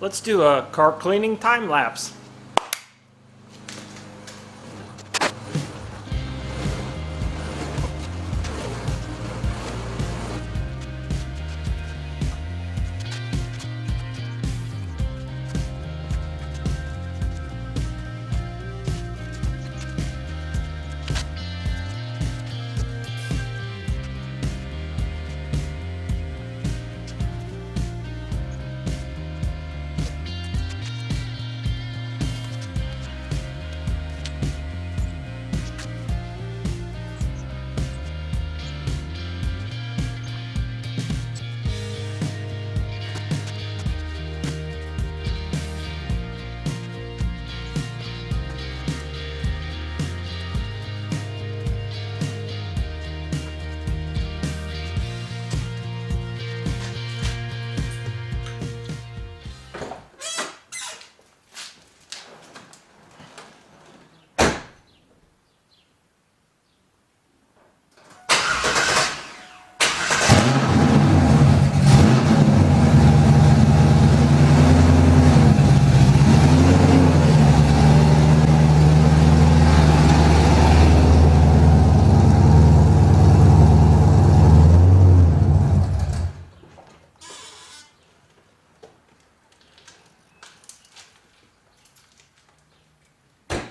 Let's do a car cleaning time lapse.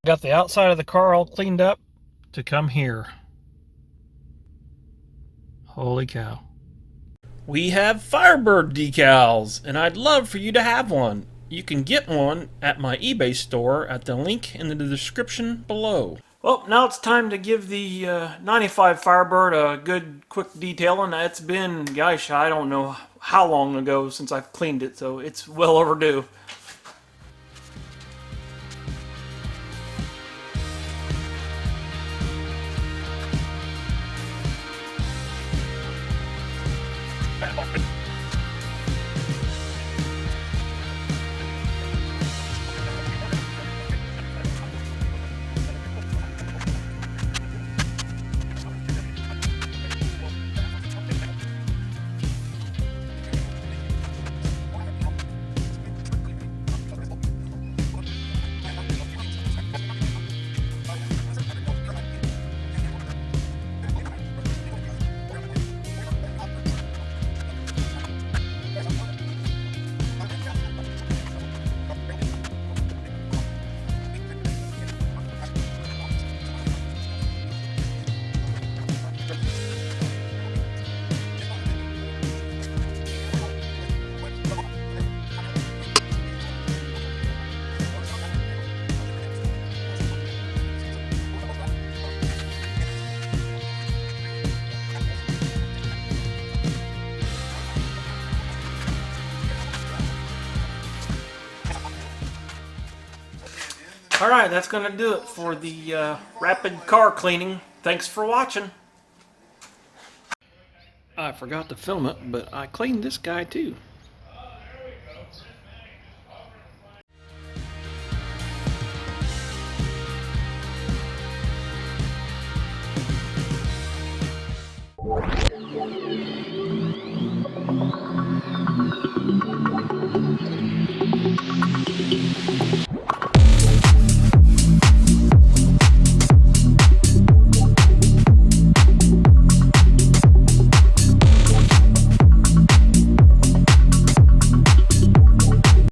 Got the outside of the car all cleaned up to come here. Holy cow. We have Firebird decals, and I'd love for you to have one. You can get one at my eBay store at the link in the description below. Well, now it's time to give the 95 Firebird a good quick detailing. It's been, gosh, I don't know how long ago since I've cleaned it, so it's well overdue. Alright, that's going to do it for the rapid car cleaning. Thanks for watching. I forgot to film it, but I cleaned this guy too.